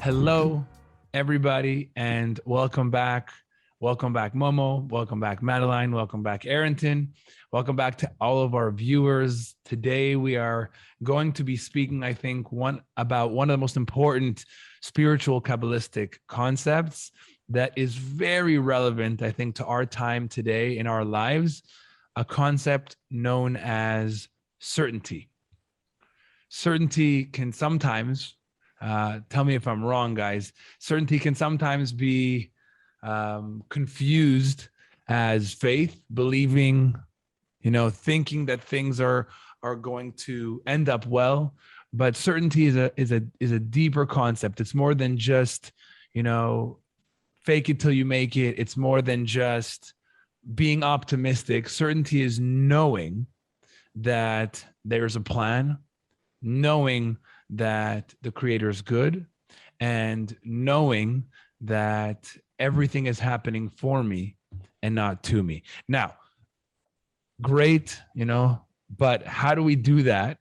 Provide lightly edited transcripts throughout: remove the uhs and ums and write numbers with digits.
Hello, everybody, and welcome back. Welcome back, Momo. Welcome back, Madeline. Welcome back, Arrington. Welcome back to all of our viewers. Today, we are going to be speaking, I think, about one of the most important spiritual Kabbalistic concepts that is very relevant, I think, to our time today in our lives, a concept known as certainty. Certainty can sometimes, tell me if I'm wrong, guys, certainty can sometimes be confused as faith, believing, thinking that things are going to end up well. But certainty is a deeper concept. It's more than just, fake it till you make it. It's more than just being optimistic. Certainty is knowing that there's a plan, knowing that the Creator is good, and knowing that everything is happening for me and not to me. Now, great, but how do we do that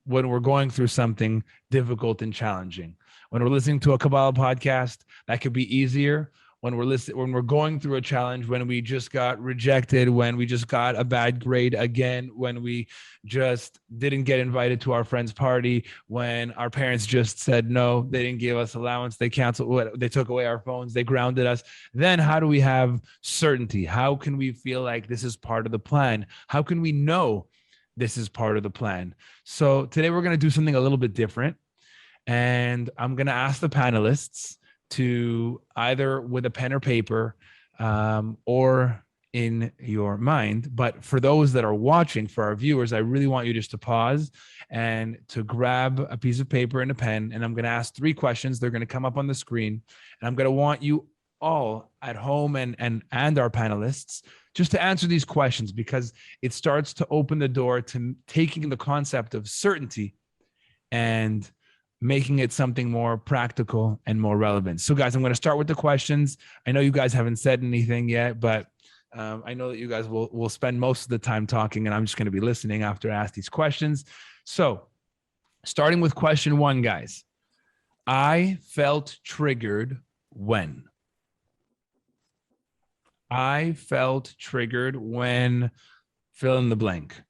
when we're going through something difficult and challenging? When we're listening to a Kabbalah podcast, that could be easier. When we're going through a challenge, when we just got rejected, when we just got a bad grade again, when we just didn't get invited to our friend's party, when our parents just said no, they didn't give us allowance, they canceled, they took away our phones, they grounded us. Then how do we have certainty? How can we feel like this is part of the plan? How can we know this is part of the plan? So today we're going to do something a little bit different. And I'm going to ask the panelists to either with a pen or paper or in your mind. But for those that are watching, for our viewers, I really want you just to pause and to grab a piece of paper and a pen. And I'm going to ask 3 questions. They're going to come up on the screen. And I'm going to want you all at home and our panelists just to answer these questions, because it starts to open the door to taking the concept of certainty and making it something more practical and more relevant. So guys, I'm going to start with the questions. I know you guys haven't said anything yet, but I know that you guys will spend most of the time talking, and I'm just going to be listening after I ask these questions. So starting with question 1, guys, I felt triggered when? I felt triggered when fill in the blank.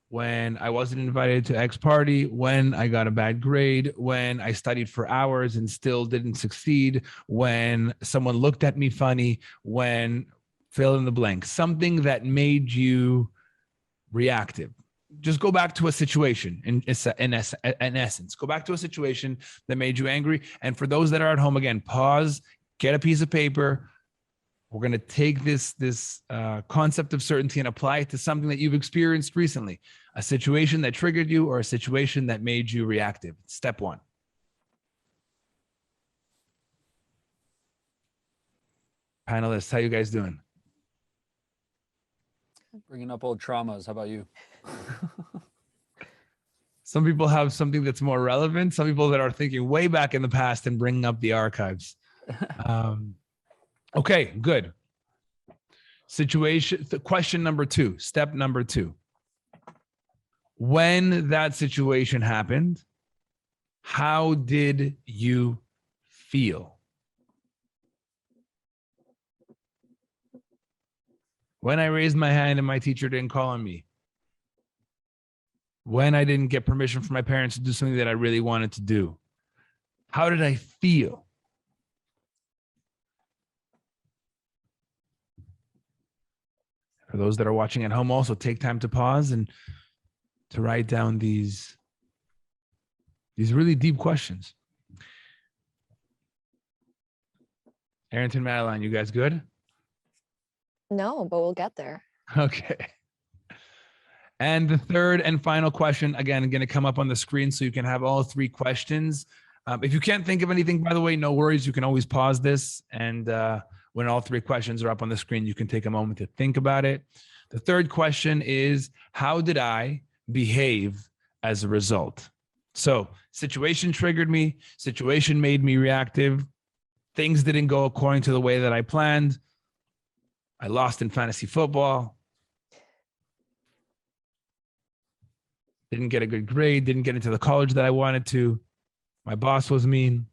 When I wasn't invited to X party, when I got a bad grade, when I studied for hours and still didn't succeed, when someone looked at me funny, when fill in the blank, something that made you reactive. Just go back to a situation in essence, go back to a situation that made you angry. And for those that are at home, again, pause, get a piece of paper. We're going to take this concept of certainty and apply it to something that you've experienced recently, a situation that triggered you or a situation that made you reactive. Step 1. Panelists, how you guys doing? Bringing up old traumas. How about you? Some people have something that's more relevant. Some people that are thinking way back in the past and bringing up the archives. Okay, good. Question number 2, step number 2. When that situation happened, how did you feel? When I raised my hand and my teacher didn't call on me. When I didn't get permission from my parents to do something that I really wanted to do. How did I feel? For those that are watching at home, also take time to pause and to write down these really deep questions. Arrington, Madeline, you guys good? No, but we'll get there. Okay. And the third and final question, again, going to come up on the screen so you can have all 3 questions. If you can't think of anything, by the way, no worries. You can always pause this, and when all 3 questions are up on the screen, you can take a moment to think about it. The third question is, how did I behave as a result? So situation triggered me, situation made me reactive. Things didn't go according to the way that I planned. I lost in fantasy football. Didn't get a good grade, didn't get into the college that I wanted to. My boss was mean.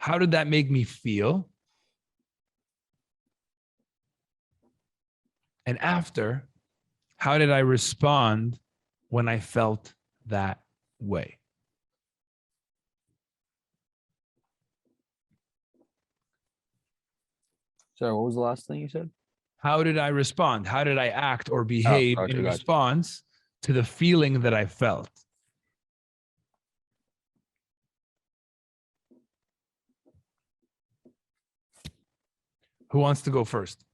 How did that make me feel? And after, how did I respond when I felt that way? Sorry, what was the last thing you said? How did I respond? How did I act or Oh, behave gotcha, in gotcha. response to the feeling that I felt? Who wants to go first?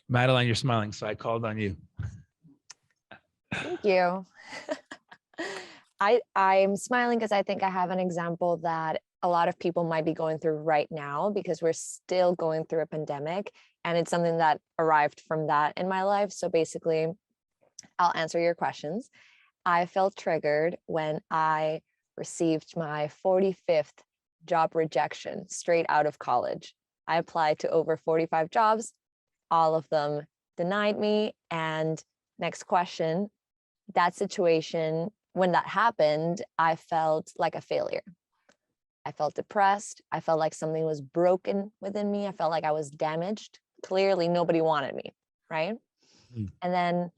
Madeline, you're smiling, so I called on you. Thank you. I'm smiling because I think I have an example that a lot of people might be going through right now, because we're still going through a pandemic, and it's something that arrived from that in my life. So basically, I'll answer your questions. I felt triggered when I received my 45th job rejection straight out of college. I applied to over 45 jobs. All of them denied me. And next question, that situation, when that happened, I felt like a failure. I felt depressed. I felt like something was broken within me. I felt like I was damaged. Clearly, nobody wanted me, right? And then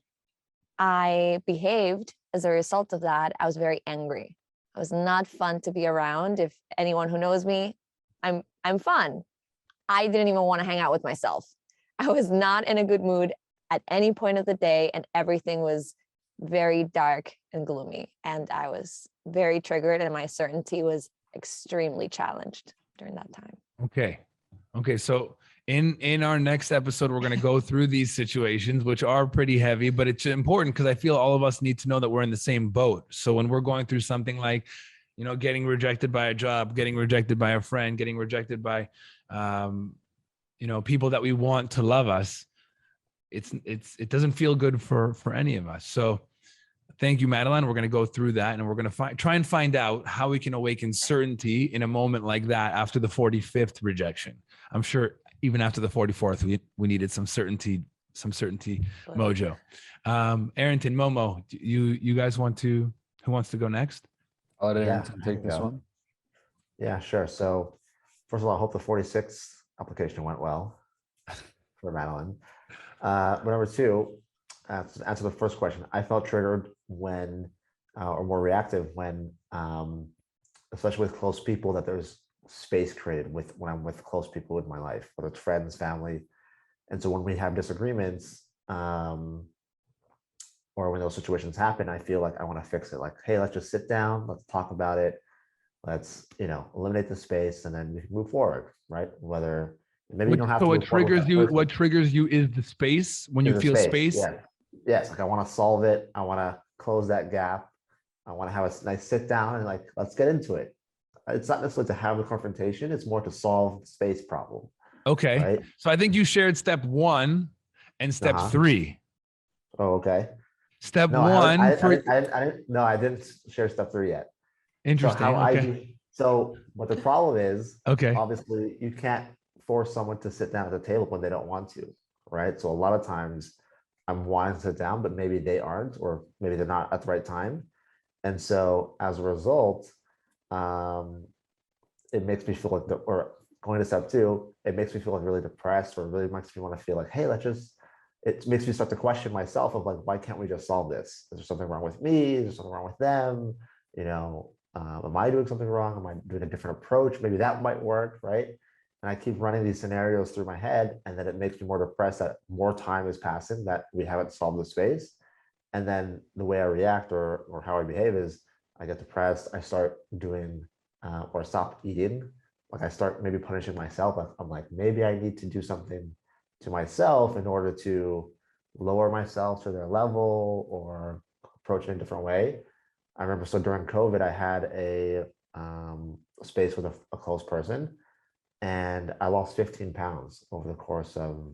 I behaved as a result of that. I was very angry. I was not fun to be around. If anyone who knows me, I'm fun. I didn't even want to hang out with myself. I was not in a good mood at any point of the day, and everything was very dark and gloomy. And I was very triggered, and my certainty was extremely challenged during that time. Okay. So in our next episode, we're going to go through these situations, which are pretty heavy, but it's important because I feel all of us need to know that we're in the same boat. So when we're going through something like, getting rejected by a job, getting rejected by a friend, getting rejected by, people that we want to love us, it doesn't feel good for any of us. So thank you, Madeline. We're going to go through that, and we're going to try and find out how we can awaken certainty in a moment like that after the 45th rejection. I'm sure even after the 44th, we needed some certainty mojo. Arrington, Momo, you guys who wants to go next? I'll let Yeah, Arrington take this one. Yeah, sure. So first of all, I hope the 46th application went well for Madeline. But number two, to answer the first question, I felt triggered when, or more reactive when, especially with close people, that there's space created when I'm with close people in my life, whether it's friends, family. And so when we have disagreements, or when those situations happen, I feel like I want to fix it. Like, hey, let's just sit down, let's talk about it. Let's, eliminate the space, and then we can move forward, right? Whether maybe you don't have to. What triggers you is the space when you feel space. Yeah. Yes. Like I want to solve it. I want to close that gap. I want to have a nice sit down and let's get into it. It's not necessarily to have the confrontation. It's more to solve the space problem. Okay. Right? So I think you shared step 1 and step 3. Oh, okay. Step no, 1. I didn't share step 3 yet. Interesting. So what the problem is, okay. Obviously you can't force someone to sit down at the table when they don't want to, right? So a lot of times I'm wanting to sit down, but maybe they aren't, or maybe they're not at the right time. And so as a result, it makes me feel like, or going to step 2, it makes me feel like really depressed, or really makes me want to feel like, hey, it makes me start to question myself of why can't we just solve this? Is there something wrong with me? Is there something wrong with them? Am I doing something wrong? Am I doing a different approach? Maybe that might work, right? And I keep running these scenarios through my head, and then it makes me more depressed that more time is passing, that we haven't solved the space. And then the way I react or how I behave is I get depressed. I start doing or stop eating. Like I start maybe punishing myself. I'm like, maybe I need to do something to myself in order to lower myself to their level or approach it in a different way. I remember, so during COVID, I had a space with a close person, and I lost 15 pounds over the course of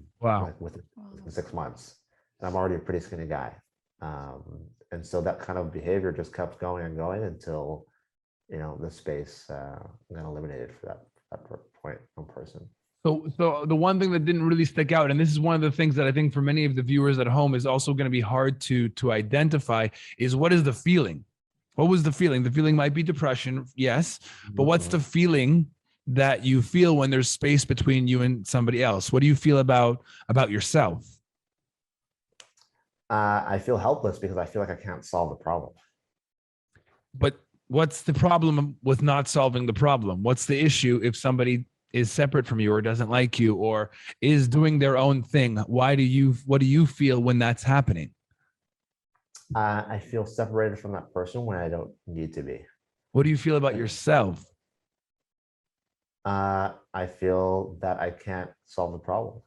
within 6 months. And I'm already a pretty skinny guy. And so that kind of behavior just kept going and going until, the space got eliminated for that point, one person. So the one thing that didn't really stick out, and this is one of the things that I think for many of the viewers at home is also going to be hard to identify, is what is the feeling? What was the feeling? The feeling might be depression, yes, but what's the feeling that you feel when there's space between you and somebody else? What do you feel about yourself? I feel helpless because I feel like I can't solve the problem. But what's the problem with not solving the problem? What's the issue if somebody is separate from you or doesn't like you or is doing their own thing? What do you feel when that's happening? I feel separated from that person when I don't need to be. What do you feel about yourself? I feel that I can't solve the problem.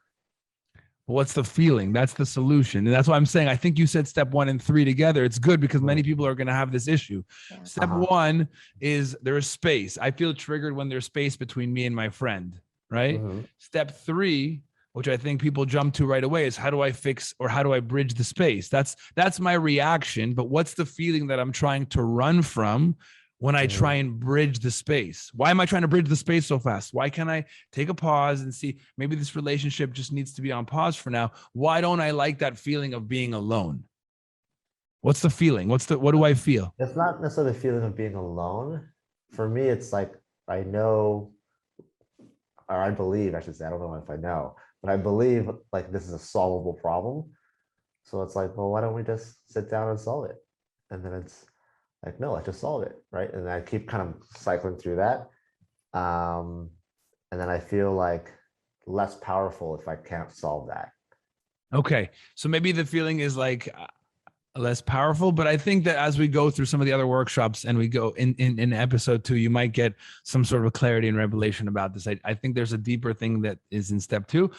What's the feeling? That's the solution. And that's why I'm saying, I think you said step 1 and 3 together. It's good because many people are going to have this issue. Yeah. Step 1 is there is space. I feel triggered when there's space between me and my friend, right? Step 3, which I think people jump to right away, is how do I fix or how do I bridge the space? That's my reaction. But what's the feeling that I'm trying to run from when I try and bridge the space? Why am I trying to bridge the space so fast? Why can't I take a pause and see maybe this relationship just needs to be on pause for now? Why don't I like that feeling of being alone? What's the feeling? What do I feel? It's not necessarily the feeling of being alone. For me, it's like I know, or I believe, I should say, I don't know if I know, but I believe like this is a solvable problem. So it's like, well, why don't we just sit down and solve it? And then it's like, no, let's just solve it, right? And I keep kind of cycling through that. And then I feel like less powerful if I can't solve that. Okay. So maybe the feeling is like less powerful, but I think that as we go through some of the other workshops and we go in episode 2, you might get some sort of clarity and revelation about this. I think there's a deeper thing that is in step 2.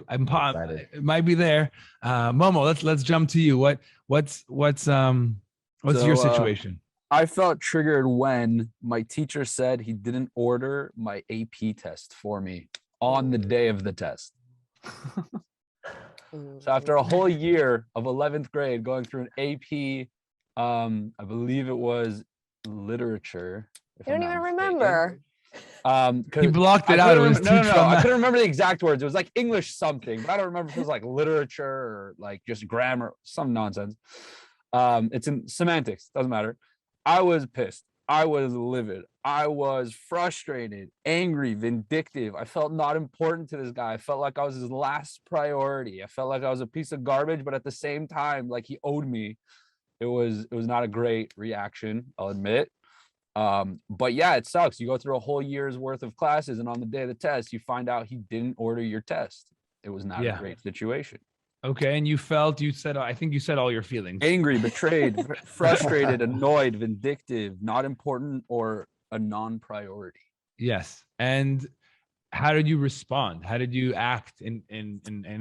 I'm it might be there. Momo, let's jump to you. What's your situation? I felt triggered when my teacher said he didn't order my AP test for me on the day of the test. So after a whole year of 11th grade going through an AP, I believe it was literature. You don't even remember. He blocked it out. It was no. I couldn't remember the exact words. It was like English something, but I don't remember if it was like literature or like just grammar, some nonsense. It's in semantics, doesn't matter. I was pissed. I was livid. I was frustrated, angry, vindictive. I felt not important to this guy. I felt like I was his last priority. I felt like I was a piece of garbage, but at the same time, like he owed me. It was not a great reaction, I'll admit. But yeah, it sucks. You go through a whole year's worth of classes, and on the day of the test, you find out he didn't order your test. It was not a great situation. Okay, and I think you said all your feelings. Angry, betrayed, frustrated, annoyed, vindictive, not important, or a non-priority. Yes. And how did you respond? How did you act in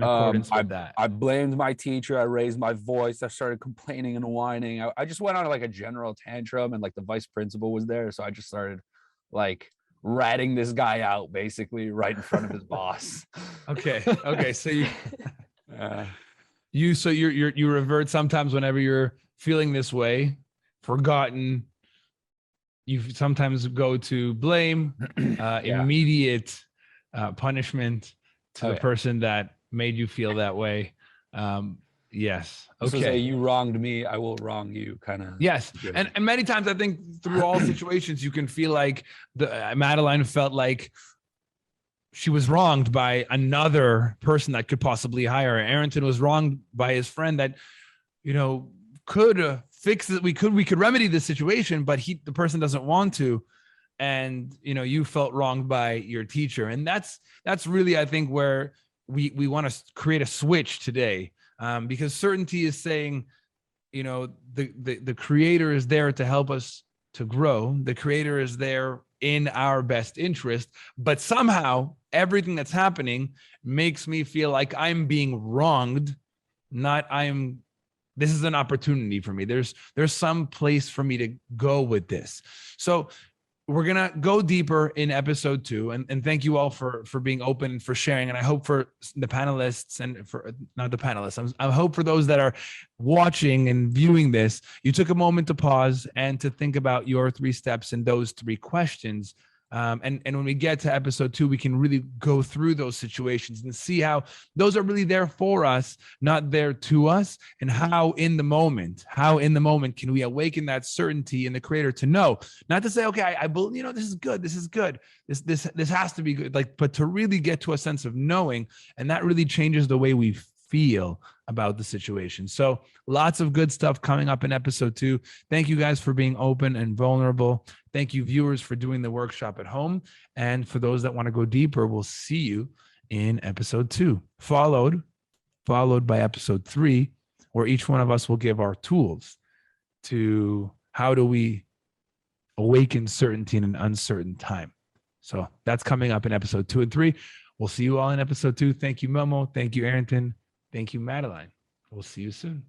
accordance with that? I blamed my teacher. I raised my voice. I started complaining and whining. I just went on like a general tantrum, and like the vice principal was there. So I just started like ratting this guy out basically right in front of his boss. Okay. So you revert sometimes whenever you're feeling this way, forgotten. You sometimes go to blame, immediate punishment to the person that made you feel that way. Yes. Okay. So you wronged me, I will wrong you, kind of. Yes. And many times I think through all situations you can feel like Madeline felt like she was wronged by another person that could possibly hire her. Arrington was wronged by his friend that, could fix it. We could remedy the situation, but the person doesn't want to. And, you felt wronged by your teacher. And that's really, I think, where we want to create a switch today, because certainty is saying, the creator is there to help us to grow. The creator is there in our best interest, but somehow everything that's happening makes me feel like I'm being wronged, this is an opportunity for me. There's some place for me to go with this. So we're going to go deeper in episode 2, and thank you all for being open and for sharing. And I hope for the panelists and for not the panelists, I hope for those that are watching and viewing this, you took a moment to pause and to think about your 3 steps and those 3 questions And when we get to episode 2, we can really go through those situations and see how those are really there for us, not there to us, and how in the moment can we awaken that certainty in the creator to know, not to say, okay, I believe, this is good, this has to be good, like, but to really get to a sense of knowing, and that really changes the way we feel about the situation. So lots of good stuff coming up in episode 2. Thank you guys for being open and vulnerable. Thank you, viewers, for doing the workshop at home. And for those that want to go deeper, we'll see you in episode 2, followed by episode 3, where each one of us will give our tools to how do we awaken certainty in an uncertain time. So that's coming up in episode 2 and 3. We'll see you all in episode 2. Thank you, Momo. Thank you, Arrington. Thank you, Madeline. We'll see you soon.